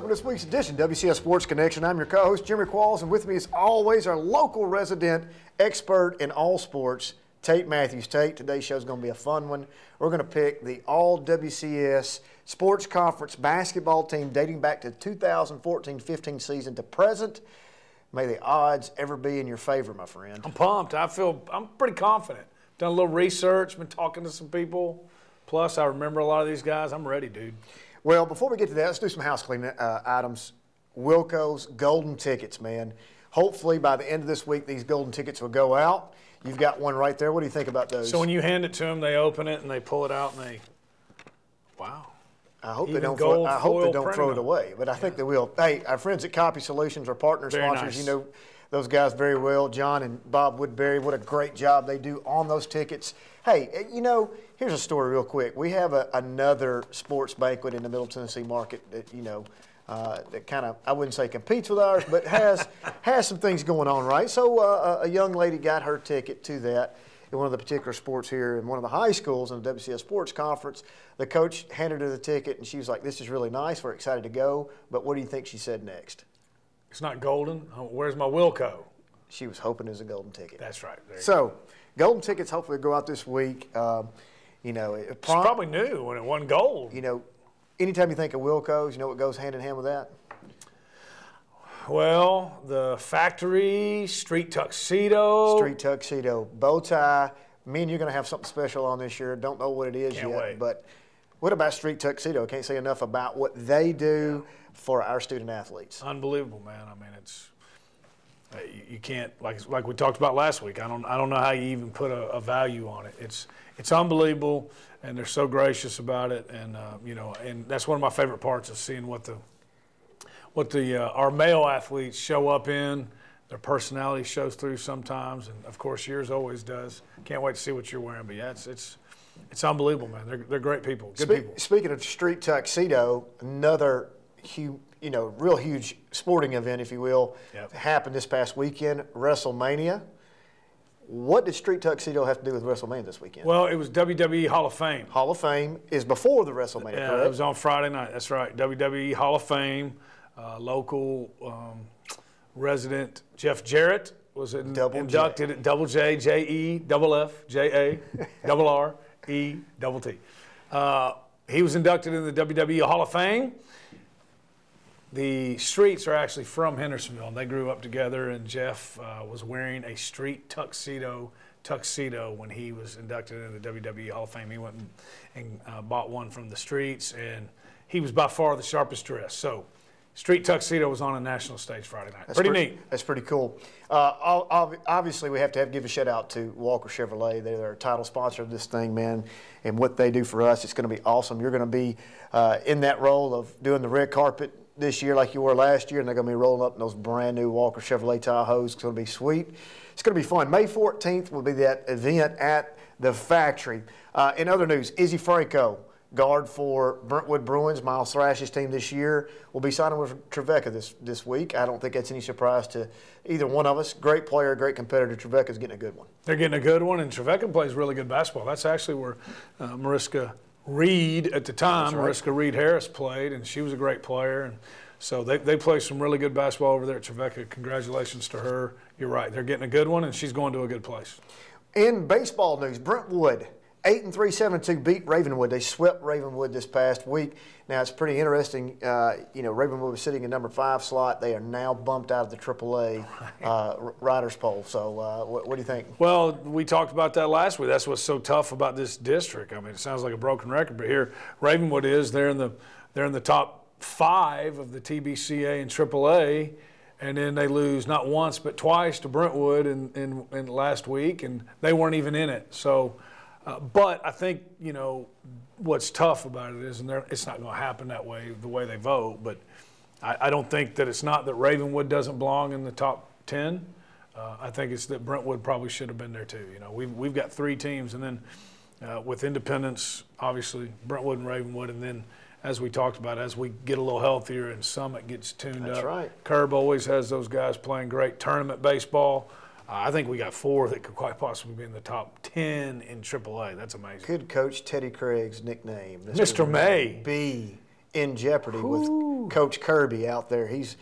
welcome to this week's edition of WCS Sports Connection. I'm your co-host, Jimmy Qualls, and with me as always, our local resident expert in all sports, Tate Mathews. Tate, today's show is going to be a fun one. We're going to pick the All-WCS Sports Conference basketball team dating back to 2014-15 season to present. May the odds ever be in your favor, my friend. I'm pumped. I'm pretty confident. Done a little research, been talking to some people. Plus, I remember a lot of these guys. I'm ready, dude. Well, before we get to that, let's do some house cleaning items. Wilco's golden tickets, man. Hopefully, by the end of this week, these golden tickets will go out. You've got one right there. What do you think about those? So when you hand it to them, they open it and they pull it out and they, wow. I hope they don't throw it away, but I think they will. Hey, our friends at Copy Solutions are partner sponsors. Nice. You know those guys very well, John and Bob Woodbury. What a great job they do on those tickets. Hey, you know, here's a story real quick. We have another sports banquet in the Middle Tennessee market that, you know, that kind of, I wouldn't say competes with ours, but has some things going on, right? So a young lady got her ticket to that in one of the particular sports here in one of the high schools in the WCS Sports Conference. The coach handed her the ticket, and she was like, this is really nice. We're excited to go. But what do you think she said next? It's not golden. Where's my Wilco? She was hoping it was a golden ticket. That's right. So golden tickets hopefully go out this week. You know, it's probably new when it won gold. You know, anytime you think of Wilco's, you know what goes hand in hand with that? Well, the factory, street tuxedo. Street tuxedo, bow tie. Me and you're going to have something special on this year. Don't know what it is Can't yet. wait. But what about street tuxedo? Can't say enough about what they do for our student athletes. Unbelievable, man. I mean, it's you can't, like we talked about last week. I don't know how you even put a value on it. It's unbelievable, and they're so gracious about it. And you know, and that's one of my favorite parts of seeing what our male athletes show up in. Their personality shows through sometimes, and of course yours always does. Can't wait to see what you're wearing. But yeah, it's unbelievable, man. They're great people, good people. Speaking of street tuxedo, another real huge sporting event, if you will, happened this past weekend, WrestleMania. What did street tuxedo have to do with WrestleMania this weekend? Well, it was WWE Hall of Fame. Hall of Fame is before the WrestleMania, yeah, correct? It was on Friday night. That's right. WWE Hall of Fame. Local resident Jeff Jarrett was inducted at double J, J-E, double F, J-A, double R, E, double T. He was inducted in the WWE Hall of Fame. The Streets are actually from Hendersonville. They grew up together, and Jeff was wearing a street tuxedo when he was inducted into the WWE Hall of Fame. He went and bought one from the Streets, and he was by far the sharpest dressed. So street tuxedo was on a national stage Friday night. Pretty neat. That's pretty cool. Obviously, we have to give a shout out to Walker Chevrolet. They're a title sponsor of this thing, man, and what they do for us, it's going to be awesome. You're going to be in that role of doing the red carpet this year like you were last year, and they're going to be rolling up in those brand new Walker Chevrolet Tahoes. It's going to be sweet. It's going to be fun. May 14th will be that event at the factory. In other news, Izzy Franco, guard for Brentwood Bruins, Miles Thrash's team this year, will be signing with Trevecca this week. I don't think that's any surprise to either one of us. Great player, great competitor. Trevecca's getting a good one. They're getting a good one, and Trevecca plays really good basketball. That's actually where Mariska Reed at the time, right. Mariska Reed Harris played, and she was a great player. And so they play some really good basketball over there at Trevecca. Congratulations to her. You're right. They're getting a good one, and she's going to a good place. In baseball news, Brentwood, 8-3, 7-2 beat Ravenwood. They swept Ravenwood this past week. Now, it's pretty interesting. You know, Ravenwood was sitting in number 5 slot. They are now bumped out of the AAA Riders poll. So what do you think? Well, we talked about that last week. That's what's so tough about this district. I mean, it sounds like a broken record, but here Ravenwood is. They're in the top 5 of the TBCA and AAA. And then they lose not once but twice to Brentwood in last week, and they weren't even in it. So, but I think, you know, what's tough about it is, and it's not going to happen that way, the way they vote, but I don't think that it's not that Ravenwood doesn't belong in the top 10. I think it's that Brentwood probably should have been there too. You know, we've got 3 teams, and then with Independence, obviously, Brentwood and Ravenwood, and then as we talked about, as we get a little healthier and Summit gets tuned up. That's right. Curb always has those guys playing great tournament baseball. I think we got 4 that could quite possibly be in the top 10 in AAA. That's amazing. Could Coach Teddy Craig's nickname, Mr. May, be in jeopardy with Coach Kirby out there. He's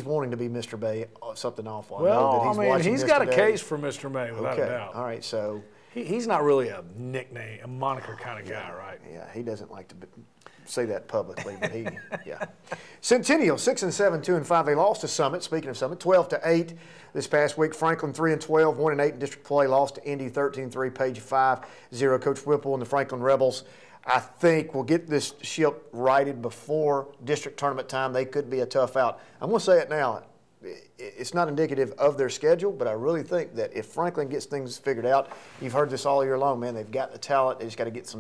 wanting to be Mr. May, something awful. Well, he's got a case for Mr. May, without a doubt. All right, so he's not really a nickname, a moniker kind of guy, right? Yeah, he doesn't like to say that publicly, but yeah. Centennial 6-7, 2-5. They lost to Summit. Speaking of Summit, 12-8 this past week. Franklin 3-12, 1-8 in district play. Lost to Indy 13-3. Page 5-0. Coach Whipple and the Franklin Rebels, I think, will get this ship righted before district tournament time. They could be a tough out. I'm going to say it now. It's not indicative of their schedule, but I really think that if Franklin gets things figured out, you've heard this all year long, man, they've got the talent. They just got to get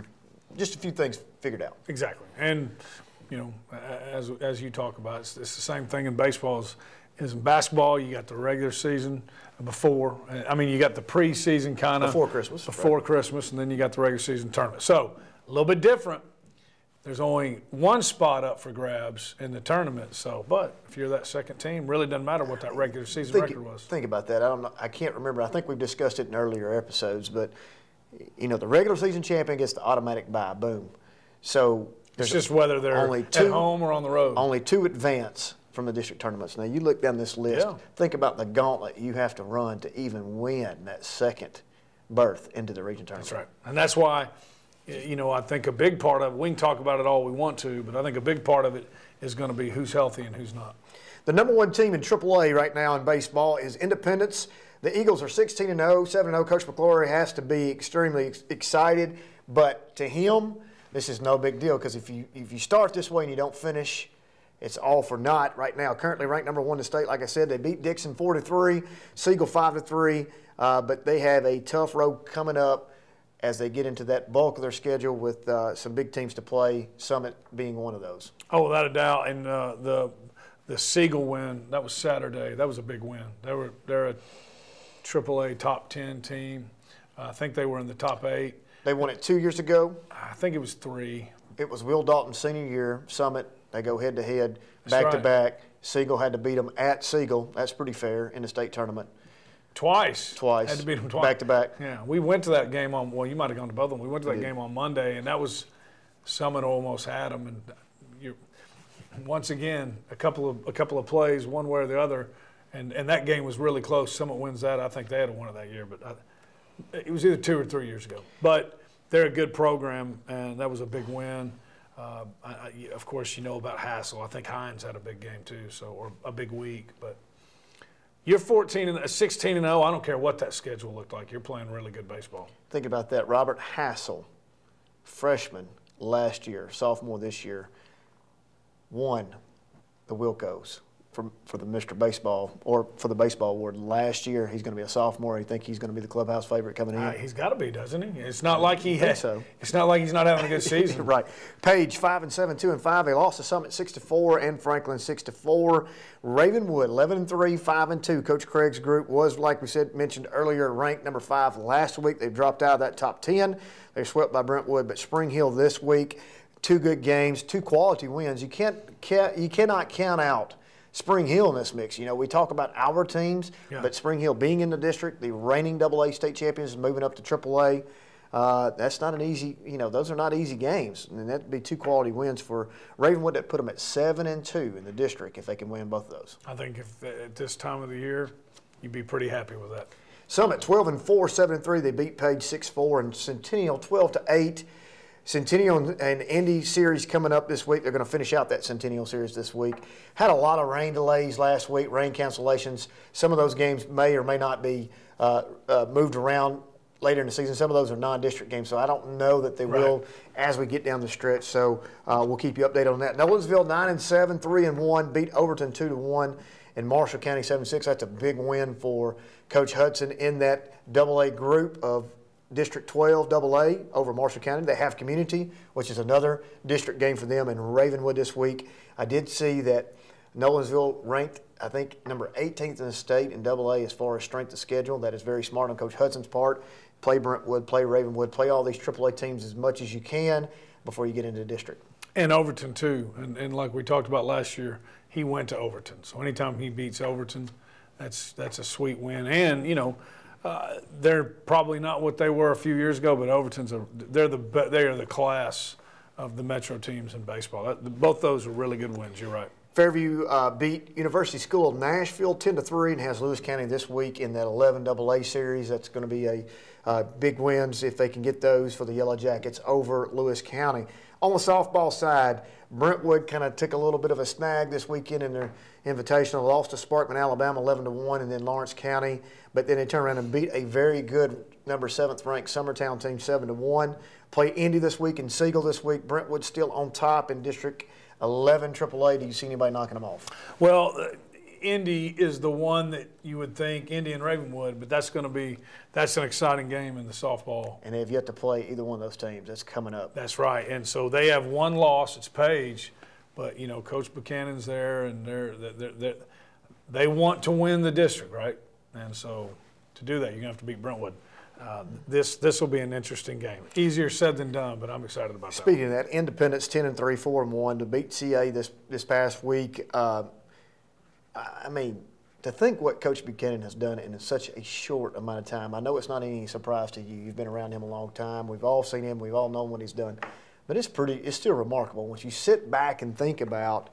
just a few things figured out. Exactly. And, as you talk about, it's the same thing in baseball as in basketball. You got the regular season before. You got the preseason kind of. Before Christmas. Before Christmas, and then you got the regular season tournament. So, a little bit different. There's only one spot up for grabs in the tournament. So, but if you're that second team, really doesn't matter what that regular season record was. Think about that. I can't remember. I think we've discussed it in earlier episodes, but the regular season champion gets the automatic bye. Boom. So it's just whether they're at home or on the road. Only 2 advance from the district tournaments. Now you look down this list. Yeah. Think about the gauntlet you have to run to even win that second berth into the region tournament. That's right, and that's why. I think a big part of it, we can talk about it all we want to, but I think a big part of it is going to be who's healthy and who's not. The number 1 team in AAA right now in baseball is Independence. The Eagles are 16-0, 7-0. Coach McClory has to be extremely excited, but to him, this is no big deal because if you start this way and you don't finish, it's all for naught right now. Currently ranked number 1 in the state. Like I said, they beat Dixon 4-3, Siegel 5-3, but they have a tough road coming up as they get into that bulk of their schedule with some big teams to play, Summit being one of those. Oh, without a doubt. And the Siegel win, that was Saturday. That was a big win. They're a AAA top 10 team. I think they were in the top 8. They won it 2 years ago. I think it was 3. It was Will Dalton's senior year. Summit, they go head-to-head, back-to-back. Siegel had to beat them at Siegel. That's pretty fair in the state tournament. Twice. Had to beat them twice. Back-to-back. Yeah, we went to that game you might have gone to both of them. We went to that game on Monday, and that was Summit almost had them. And once again, a couple of plays, one way or the other, and that game was really close. Summit wins that. I think they had won it that year, but it was either 2 or 3 years ago. But they're a good program, and that was a big win. Of course, about Hassel. I think Hines had a big game too, or a big week, but. You're 16-0. I don't care what that schedule looked like. You're playing really good baseball. Think about that. Robert Hassel, freshman last year, sophomore this year, won the Wilcos for the Mr. Baseball or for the baseball award last year. He's going to be a sophomore. You think he's going to be the clubhouse favorite coming in? He's got to be, doesn't he? It's not like It's not like he's not having a good season. Right. Page 5-7, 2-5. They lost to Summit 6-4 and Franklin 6-4. Ravenwood 11-3, 5-2. Coach Craig's group was, like we mentioned earlier, ranked number 5 last week. They've dropped out of that top 10. They're swept by Brentwood, but Spring Hill this week, 2 good games, 2 quality wins. You cannot count out Spring Hill in this mix. We talk about our teams, but Spring Hill being in the district, the reigning AA state champions, moving up to AAA, that's not an easy, those are not easy games. And that'd be 2 quality wins for Ravenwood that put them at 7-2 in the district if they can win both of those. I think if at this time of the year, you'd be pretty happy with that. Summit 12-4, 7-3. They beat Page 6-4, and Centennial 12-8. Centennial and Indy series coming up this week. They're going to finish out that Centennial series this week. Had a lot of rain delays last week, rain cancellations. Some of those games may or may not be moved around later in the season. Some of those are non-district games, so I don't know that they will as we get down the stretch. So we'll keep you updated on that. Nolensville 9-7, 3-1, beat Overton 2-1, and Marshall County 7-6. That's a big win for Coach Hudson in that AA group of District 12 AA over Marshall County. They have Community, which is another district game for them, and Ravenwood this week. I did see that Nolensville ranked, I think, number 18th in the state in AA as far as strength of schedule. That is very smart on Coach Hudson's part. Play Brentwood, play Ravenwood, play all these AAA teams as much as you can before you get into the district. And Overton, too. And like we talked about last year, he went to Overton. So anytime he beats Overton, that's a sweet win. And, they're probably not what they were a few years ago, but Overton's they are the class of the Metro teams in baseball. Both those are really good wins. You're right. Fairview beat University School of Nashville 10-3 and has Lewis County this week in that 11 AA series. That's going to be a big wins if they can get those for the Yellow Jackets over Lewis County. On the softball side, Brentwood kind of took a little bit of a snag this weekend in their invitational, lost to Sparkman, Alabama 11-1, and then Lawrence County. But then they turned around and beat a very good number 7th ranked Summertown team 7-1. Play Indy this week and Siegel this week. Brentwood still on top in District 11 AAA. Do you see anybody knocking them off? Well, Indy is the one that you would think, Indy and Ravenwood, but that's an exciting game in the softball. And they have yet to play either one of those teams. That's coming up. That's right. And so they have one loss. It's Page, but you know Coach Buchanan's there, and they want to win the district, right? And so to do that, you're gonna have to beat Brentwood. This will be an interesting game. Easier said than done, but I'm excited about that. Speaking of that, Independence 10-3, 4-1 to beat CA this past week. I mean, to think what Coach Buchanan has done in such a short amount of time. I know it's not any surprise to you. You've been around him a long time. We've all seen him. We've all known what he's done. But it's still remarkable once you sit back and think about,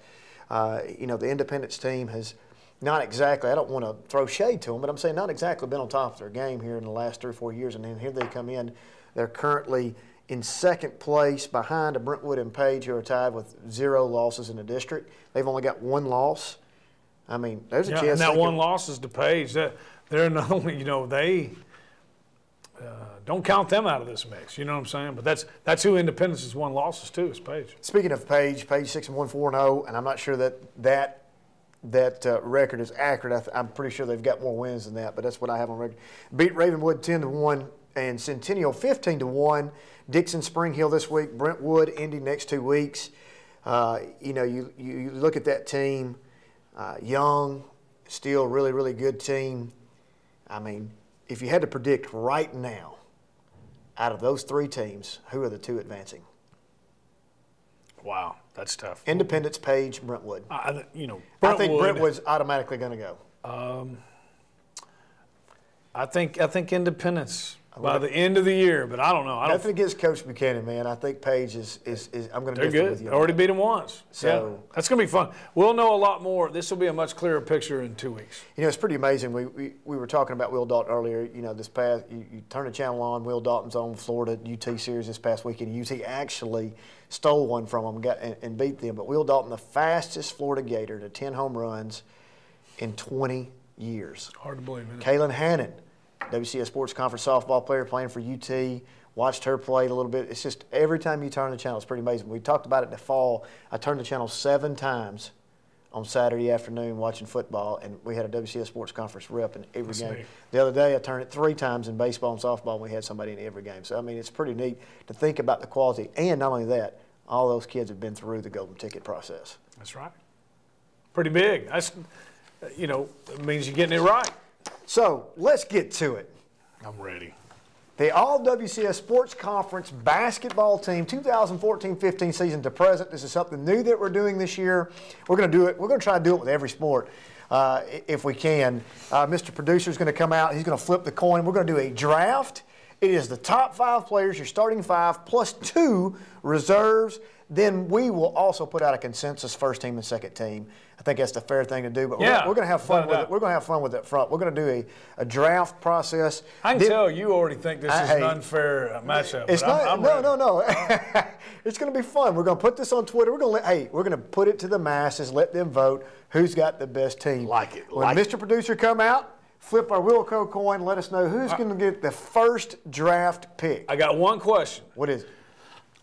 the Independence team has not exactly, I don't want to throw shade to them, but I'm saying not exactly been on top of their game here in the last 3 or 4 years. And then here they come in. They're currently in second place behind Brentwood and Page, who are tied with 0 losses in the district. They've only got 1 loss. I mean, there's a chance. And that one loss is to Page. They're not only, they don't count them out of this mix. You know what I'm saying? But that's who Independence's 1 losses to is Page. Speaking of Page 6-1, 4-0, and I'm not sure that record is accurate. I'm pretty sure they've got more wins than that, but that's what I have on record. Beat Ravenwood 10-1 and Centennial 15-1. Dixon Spring Hill this week. Brentwood, Indy next 2 weeks. You look at that team. Young, still really, really good team. I mean, if you had to predict right now, out of those 3 teams, who are the 2 advancing? Wow, that's tough. Independence, Page, Brentwood. Brentwood, I think Brentwood's automatically going to go. I think Independence by the end of the year, but I don't know. Nothing against Coach Buchanan, man. I think Page is I'm going to differ with you. They already beat him once. So yeah, that's going to be fun. We'll know a lot more. This will be a much clearer picture in 2 weeks. It's pretty amazing. We were talking about Will Dalton earlier. This past, you turn the channel on, Will Dalton's on Florida UT series this past weekend. UT actually stole one from them and beat them. But Will Dalton, the fastest Florida Gator to 10 home runs in 20 years. Hard to believe, isn't it? Kaylin Hannon, WCS Sports Conference softball player playing for UT. Watched her play a little bit. It's just every time you turn the channel, it's pretty amazing. We talked about it in the fall. I turned the channel 7 times on Saturday afternoon watching football, and we had a WCS Sports Conference rep in every game. Neat. The other day, I turned it 3 times in baseball and softball, and we had somebody in every game. So, I mean, it's pretty neat to think about the quality. And not only that, all those kids have been through the golden ticket process. That's right. Pretty big. That's, it means you're getting it right. So, let's get to it. I'm ready. The All-WCS Sports Conference basketball team, 2014-15 season to present. This is something new that we're doing this year. We're going to do it. We're going to try to do it with every sport if we can. Mr. Producer is going to come out. He's going to flip the coin. We're going to do a draft. It is the top 5 players, your starting 5, plus 2 reserves. Then we will also put out a consensus first team and second team. I think that's the fair thing to do. But we're going to have fun with it. We're going to have fun with it front. We're going to do a draft process. I can tell you already think this is an unfair matchup. It's not. No. It's going to be fun. We're going to put this on Twitter. We're going to put it to the masses. Let them vote who's got the best team. Like it. When Mr. Producer come out, flip our Wilco coin. Let us know who's going to get the first draft pick. I got one question. What is it?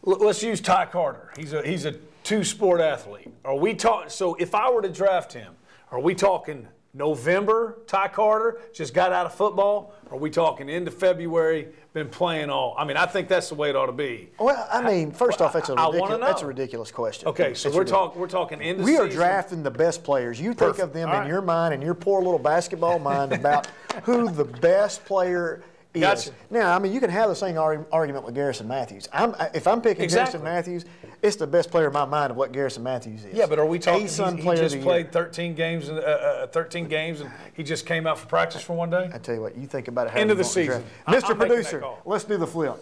Let's use Ty Carter. He's a 2-sport athlete. Are we talking? So if I were to draft him, are we talking November? Ty Carter just got out of football. Are we talking into February? Been playing all? I mean, I think that's the way it ought to be. Well, I mean, first off, that's a ridiculous question. Okay, so we're talking into. We are drafting the best players. You think of them in your mind, in your poor little basketball mind, about who the best player is. Gotcha. Now, I mean, you can have the same argument with Garrison Mathews. If I'm picking Garrison Mathews, it's the best player in my mind of what Garrison Mathews is. Yeah, but are we talking? He just played 13 games, and he just came out for practice for one day. I tell you what, you think about it. End of the season, Mr. Producer, let's do the flip.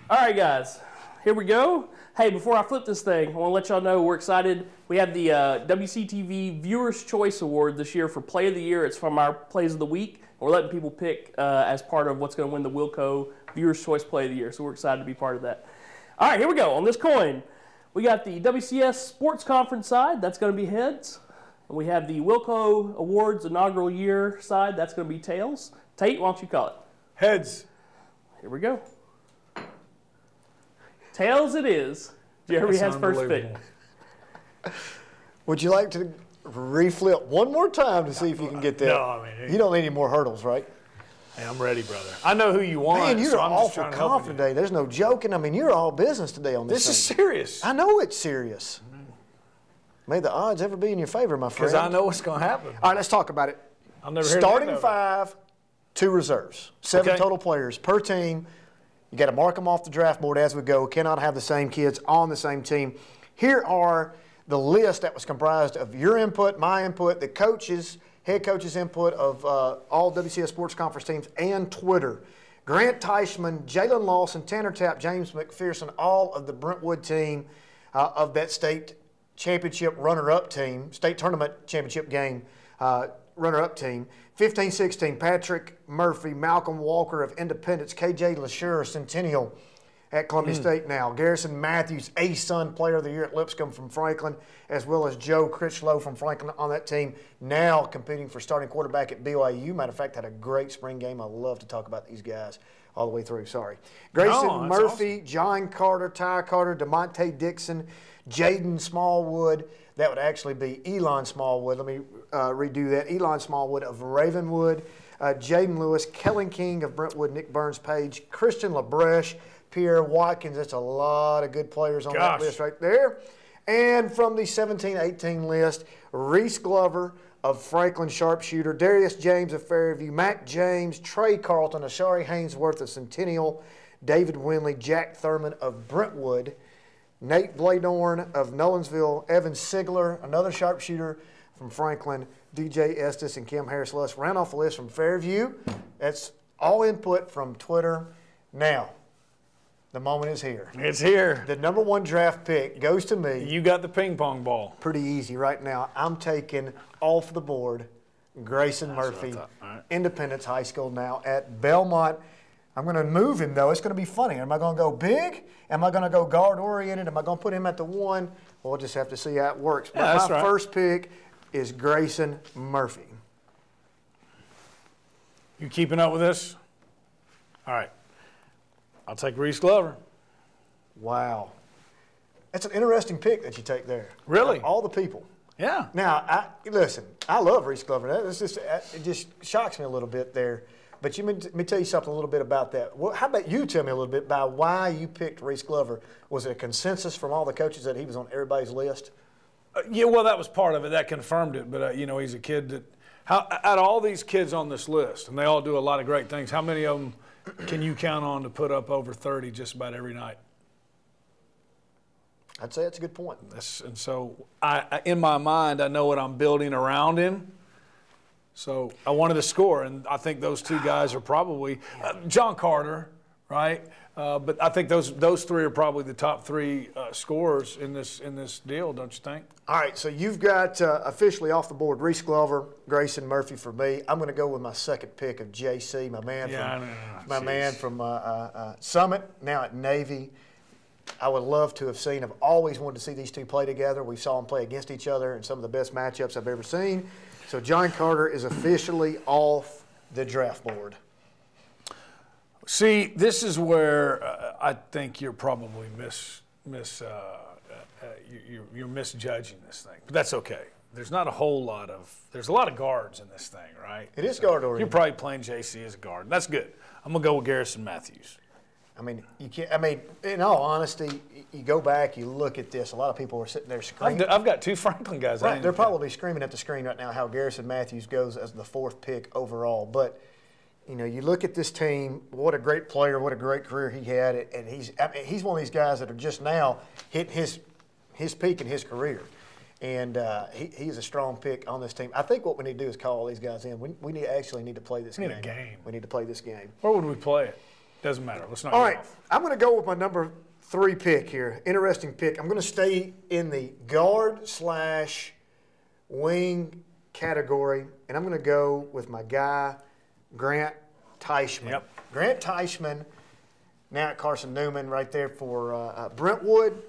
All right, guys. Here we go. Hey, before I flip this thing, I want to let y'all know we're excited. We have the WCTV Viewers' Choice Award this year for Play of the Year. It's from our Plays of the Week. We're letting people pick as part of what's going to win the Wilco Viewers' Choice Play of the Year. So we're excited to be part of that. All right, here we go. On this coin, we got the WCS Sports Conference side. That's going to be heads. And we have the Wilco Awards inaugural year side. That's going to be tails. Tate, why don't you call it? Heads. Here we go. Tails it is. Jeremy has first pick. Would you like to reflip one more time to see if you can get that? No, I mean, you don't need any more hurdles, right? Hey, I'm ready, brother. I know who you want. Man, you're so I'm just awful trying to help confident you. today. There's no joking. I mean, you're all business today on this This is thing. serious. I know it's serious. May the odds ever be in your favor, my friend. Because I know what's going to happen. All right, let's talk about it. I'll never hear Starting the end of it. 5, 2 reserves. 7 Okay. total players per team. You got to mark them off the draft board as we go. Cannot have the same kids on the same team. Here are the list that was comprised of your input, my input, the coaches, head coaches' input of all WCS Sports Conference teams, and Twitter. Grant Teichman, Jalen Lawson, Tanner Tapp, James McPherson, all of the Brentwood team of that state championship runner-up team, state tournament championship game runner-up team. 15-16, Patrick Murphy, Malcolm Walker of Independence, KJ LaSure, Centennial at Columbia State now. Garrison Mathews, A-Sun Player of the Year at Lipscomb from Franklin, as well as Joe Critchlow from Franklin on that team, now competing for starting quarterback at BYU. Matter of fact, had a great spring game. I love to talk about these guys all the way through. Sorry. Grayson Murphy, awesome. John Carter, Ty Carter, DeMonte Dixon, Jaden Smallwood. That would actually be Elon Smallwood. Let me redo that. Elon Smallwood of Ravenwood, Jaden Lewis, Kellen King of Brentwood, Nick Burns Page, Christian LaBreche, Pierre Watkins. That's a lot of good players on that list right there. And from the 17-18 list, Reese Glover of Franklin Sharpshooter, Darius James of Fairview, Mac James, Trey Carlton, Ashari Hainsworth of Centennial, David Winley, Jack Thurman of Brentwood, Nate Bladorn of Nolensville, Evan Sigler, another sharpshooter from Franklin, DJ Estes, and Kim Harris-Luss. Round off the list from Fairview. That's all input from Twitter. Now, the moment is here. It's here. The number 1 draft pick goes to me. You got the ping pong ball. Pretty easy right now. I'm taking off the board Grayson Murphy, Independence High School now at Belmont. I'm going to move him, though. It's going to be funny. Am I going to go big? Am I going to go guard-oriented? Am I going to put him at the 1? Well, we'll just have to see how it works. Yeah, but my first pick is Grayson Murphy. You keeping up with this? All right. I'll take Reese Glover. Wow. That's an interesting pick that you take there. Really? Of all the people. Yeah. Now, listen, I love Reese Glover. It just shocks me a little bit there. But let me tell you something a little bit about that. Well, how about you tell me a little bit about why you picked Reese Glover? Was it a consensus from all the coaches that he was on everybody's list? Yeah, well, that was part of it. That confirmed it. But, he's a kid that out of all these kids on this list, and they all do a lot of great things, how many of them can you count on to put up over 30 just about every night? I'd say that's a good point. And so, in my mind, I know what I'm building around him. So I wanted to score, and I think those 2 guys are probably John Carter, right? But I think those 3 are probably the top 3 scorers in this deal, don't you think? All right, so you've got officially off the board Reese Glover, Grayson Murphy for me. I'm going to go with my second pick of JC, my man from Summit, now at Navy. I would love to have seen. I've always wanted to see these 2 play together. We saw them play against each other in some of the best matchups I've ever seen. So John Carter is officially off the draft board. See, this is where I think you're probably you're misjudging this thing, but that's okay. There's not a whole lot of there's a lot of guards in this thing, right? It is guard oriented. You're probably playing JC as a guard. That's good. I'm gonna go with Garrison Mathews. I mean, you can't. I mean, in all honesty, you go back, you look at this. A lot of people are sitting there screaming. I've got 2 Franklin guys. Right, they're probably screaming at the screen right now how Garrison Mathews goes as the 4th pick overall. But you look at this team. What a great player! What a great career he had. And he's one of these guys that are just now hitting his peak in his career. And he's a strong pick on this team. I think what we need to do is call all these guys in. We actually need to play this game. We need a game. We need to play this game. Where would we play it? Doesn't matter. Let's not. All right, I'm going to go with my number 3 pick here. Interesting pick. I'm going to stay in the guard/wing category, and I'm going to go with my guy, Grant Teichman. Yep. Grant Teichman, now at Carson Newman, right there for Brentwood.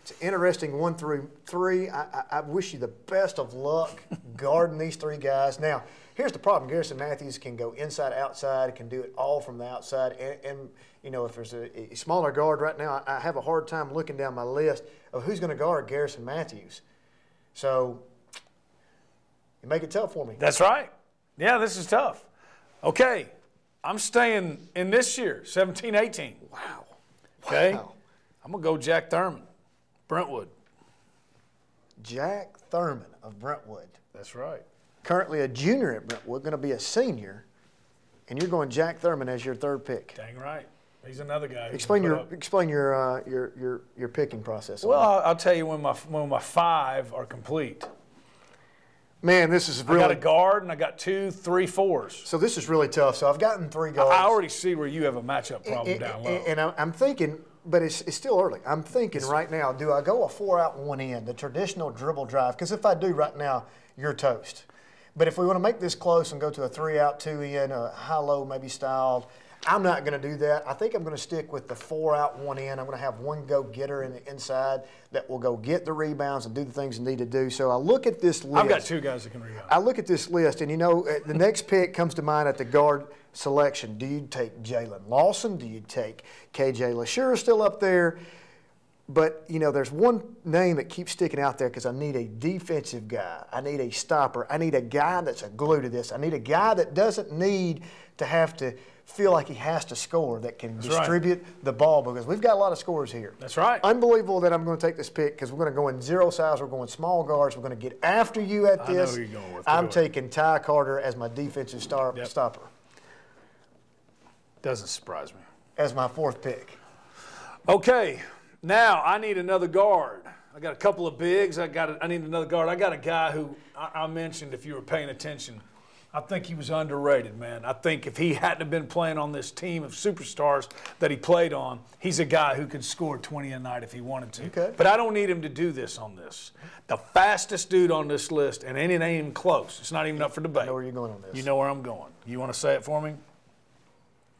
It's an interesting 1 through 3. I wish you the best of luck guarding these 3 guys. Now, here's the problem. Garrison Mathews can go inside, outside, can do it all from the outside. And you know, if there's a smaller guard right now, I have a hard time looking down my list of who's going to guard Garrison Mathews. So, you make it tough for me. That's right. Yeah, this is tough. Okay, I'm staying in this year, 17-18. Wow. Okay, Wow. I'm going to go Jack Thurman, Brentwood. Jack Thurman of Brentwood. That's right. Currently a junior at Brentwood, going to be a senior, and you're going Jack Thurman as your 3rd pick. Dang right. He's another guy. Explain your picking process. Well, I'll tell you when my 5 are complete. Man, this is really. I got a guard and I got 2, 3, 4s. So this is really tough. So I've gotten 3 guards. I already see where you have a matchup problem down low. And I'm thinking, but it's still early. I'm thinking right now, do I go a 4 out, 1 in, the traditional dribble drive? Because if I do right now, you're toast. But if we want to make this close and go to a 3 out, 2 in, a high-low maybe styled, I'm not going to do that. I think I'm going to stick with the 4 out, 1 in. I'm going to have one go-getter in the inside that will go get the rebounds and do the things they need to do. So I look at this list. I've got 2 guys that can rebound. I look at this list, and, you know, the next pick comes to mind at the guard selection. Do you take Jalen Lawson? Do you take KJ LaSure still up there? But, you know, there's one name that keeps sticking out there because I need a defensive guy. I need a stopper. I need a guy that's a glue to this. I need a guy that doesn't need to have to feel like he has to score, that can distribute the ball, because we've got a lot of scorers here. That's right. Unbelievable that I'm going to take this pick because we're going to go in 0 size. We're going small guards. We're going to get after you at this. I know who you're going with. I'm taking Ty Carter as my defensive stopper. Doesn't surprise me. As my 4th pick. Okay, now I need another guard. I got a couple of bigs. I need another guard. I got a guy who I mentioned, if you were paying attention, I think he was underrated, man. I think if he hadn't have been playing on this team of superstars that he played on, he's a guy who could score 20 a night if he wanted to. Okay. But I don't need him to do this on this. The fastest dude on this list, and it ain't even close. It's not even up for debate. I know where you're going on this. You know where I'm going. You want to say it for me?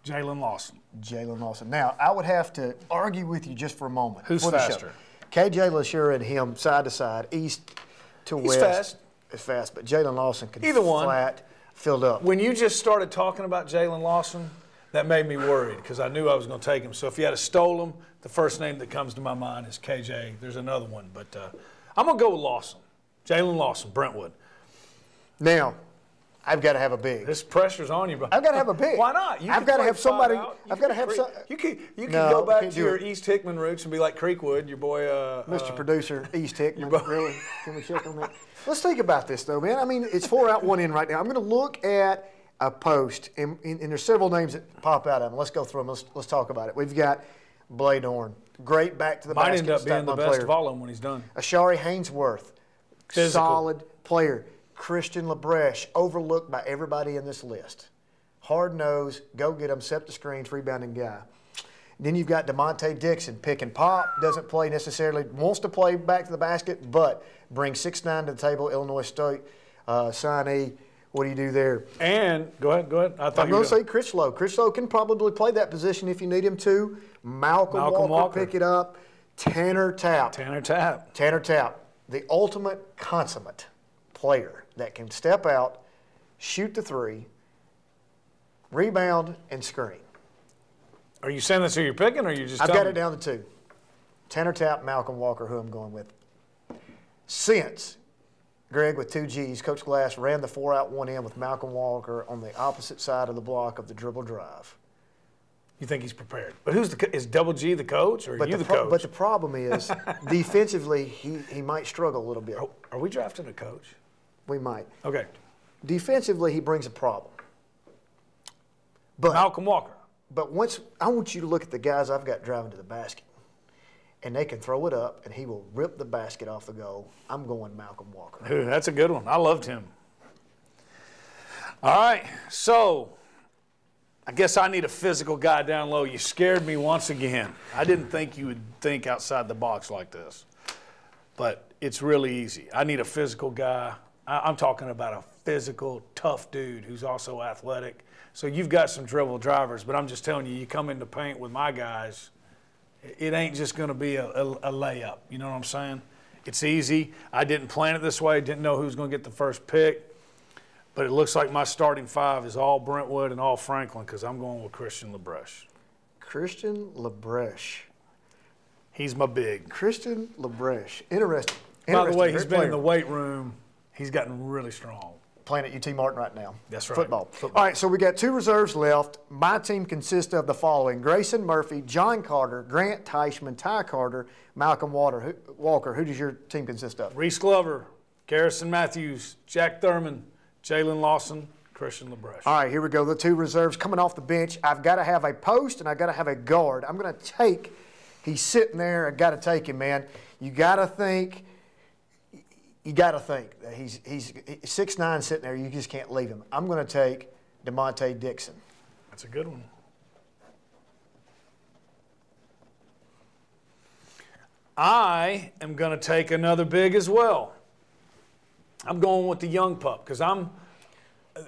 Jalen Lawson. Jalen Lawson. Now, I would have to argue with you just for a moment. Who's faster? KJ LaSure and him side to side, east to west. He's fast. Is fast, but Jalen Lawson can Either one. flat, filled up. When you just started talking about Jalen Lawson, that made me worried because I knew I was going to take him. So if you had stole him, the first name that comes to my mind is KJ. There's another one, but I'm going to go with Lawson. Jalen Lawson, Brentwood. Now, I've got to have a big. This pressure's on you, bro. I've got to have a big. Why not? I've got to have somebody. I've got to have some. You can No, go back can't to do your it. East Hickman roots and be like Creekwood, your boy. Mr. Producer, East Hickman. Really? Can we check on that? Let's think about this, though, man. I mean, it's 4 out, 1 in right now. I'm going to look at a post, and there's several names that pop out of them. Let's go through them. Let's talk about it. We've got Blade Orn, great back to the Might basket. end up being the best player. of all of them when he's done. Ashari Hainsworth, Physical. solid player. Christian LeBreche, overlooked by everybody in this list. Hard nose, go get him, set the screens, rebounding guy. Then you've got DeMonte Dixon, pick and pop, doesn't play necessarily, wants to play back to the basket, but brings 6'9" to the table. Illinois State signee. What do you do there? And go ahead. I'm going to say Critchlow. Critchlow can probably play that position if you need him to. Malcolm Walker, pick it up. Tanner Tapp, the ultimate consummate player that can step out, shoot the 3, rebound, and screen. Are you saying that's who you're picking, or are you just? I've got it down to 2. Tanner Tapp, Malcolm Walker, who I'm going with. Since Greg with 2 G's, Coach Glass ran the 4 out, 1 in with Malcolm Walker on the opposite side of the block of the dribble drive. You think he's prepared? But is Double G the coach, or are you the coach? But the problem is, defensively, he might struggle a little bit. Are we drafting a coach? We might. Okay. Defensively, he brings a problem. But Malcolm Walker. But once I want you to look at the guys I've got driving to the basket, and they can throw it up, and he will rip the basket off the goal. I'm going Malcolm Walker. Ooh, that's a good one. I loved him. All right, so I guess I need a physical guy down low. You scared me once again. I didn't think you would think outside the box like this. But it's really easy. I need a physical guy. I'm talking about a physical, tough dude who's also athletic. So you've got some dribble drivers, but I'm just telling you, you come into paint with my guys, it ain't just going to be a layup. You know what I'm saying? It's easy. I didn't plan it this way. Didn't know who was going to get the first pick. But it looks like my starting five is all Brentwood and all Franklin because I'm going with Christian LaBreche. Christian LaBreche. He's my big. Christian LaBreche. Interesting. By the way, he's been in the weight room. He's gotten really strong. Playing at UT Martin right now. That's right. Football. All right, so we got 2 reserves left. My team consists of the following: Grayson Murphy, John Carter, Grant Teichman, Ty Carter, Malcolm Walker. Who does your team consist of? Reese Glover, Garrison Mathews, Jack Thurman, Jalen Lawson, Christian LaBreche. All right, here we go. The 2 reserves coming off the bench. I've got to have a post and I've got to have a guard. I'm going to take, he's sitting there. I've got to take him, man. You got to think that he's 6'9", sitting there. You just can't leave him. I'm going to take DeMonte Dixon. That's a good one. I am going to take another big as well. I'm going with the young pup because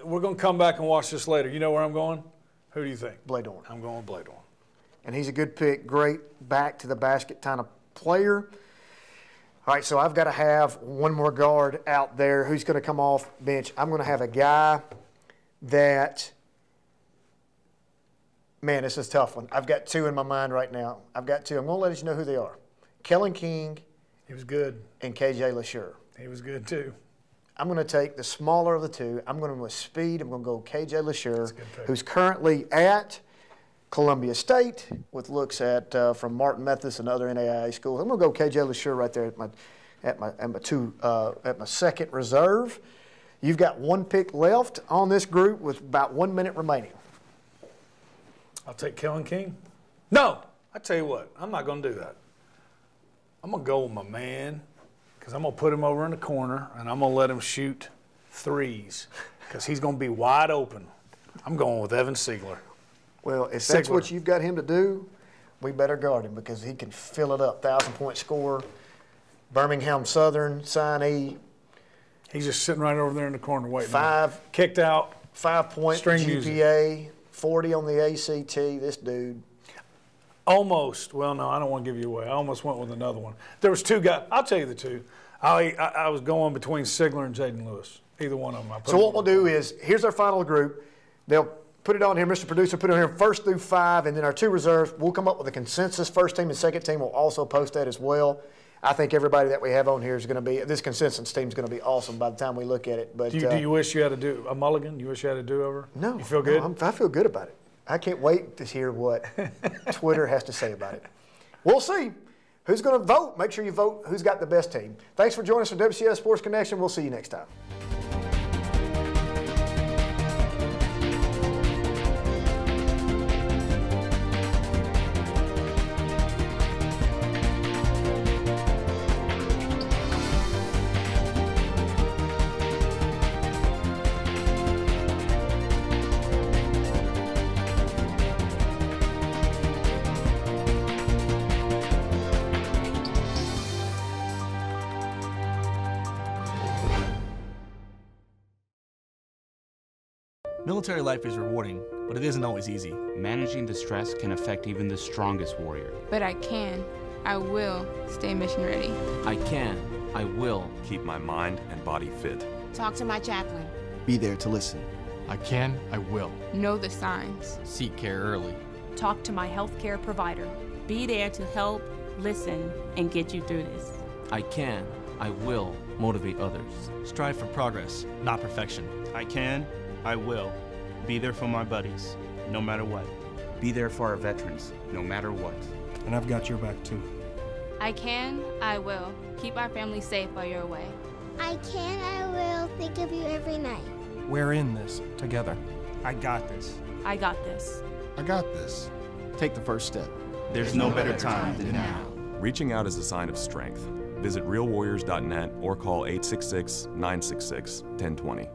we're going to come back and watch this later. You know where I'm going? Who do you think? Bladorn. I'm going with Bladorn. And he's a good pick. Great back to the basket kind of player. All right, so I've got to have one more guard out there. Who's going to come off bench? I'm going to have a guy that, man, this is a tough one. I've got 2 in my mind right now. I've got 2. I'm going to let you know who they are. Kellen King. He was good. And KJ LaSure. He was good, too. I'm going to take the smaller of the 2. I'm going to go with speed. I'm going to go KJ LaSure, who's currently at Columbia State with looks at from Martin Mathews and other NAIA schools. I'm going to go KJ LaSure right there at my second reserve. You've got 1 pick left on this group with about 1 minute remaining. I'll take Kellen King. No, I tell you what, I'm not going to do that. I'm going to go with my man because I'm going to put him over in the corner and I'm going to let him shoot threes because he's going to be wide open. I'm going with Evan Siegler. Well, if that's what you've got him to do, we better guard him because he can fill it up. 1,000-point scorer, Birmingham Southern signee. He's just sitting right over there in the corner waiting. 5 kicked out. 5-point GPA, 40 on the ACT. This dude. Almost. Well, no, I don't want to give you away. I almost went with another one. There was 2 guys. I'll tell you the 2. I was going between Siegler and Jaden Lewis. Either one of them. So what we'll do is, here's our final group. They'll put it on here, Mr. Producer, put it on here 1st through 5, and then our 2 reserves. We'll come up with a consensus. First team and second team will also post that as well. I think everybody that we have on here is going to be, this consensus team is going to be awesome by the time we look at it. But do you wish you had to do a mulligan? You wish you had a do-over? No. You feel good? No, I feel good about it. I can't wait to hear what Twitter has to say about it. We'll see. Who's going to vote? Make sure you vote who's got the best team. Thanks for joining us for WCS Sports Connection. We'll see you next time. Military life is rewarding, but it isn't always easy. Managing the stress can affect even the strongest warrior. But I will stay mission ready. I will keep my mind and body fit. Talk to my chaplain. Be there to listen. I will. Know the signs. Seek care early. Talk to my healthcare provider. Be there to help, listen, and get you through this. I will motivate others. Strive for progress, not perfection. I will. Be there for my buddies, no matter what. Be there for our veterans, no matter what. And I've got your back too. I will. Keep our family safe while you're away. I will think of you every night. We're in this together. I got this. I got this. I got this. Take the first step. There's no better time than now. Reaching out is a sign of strength. Visit realwarriors.net or call 866-966-1020.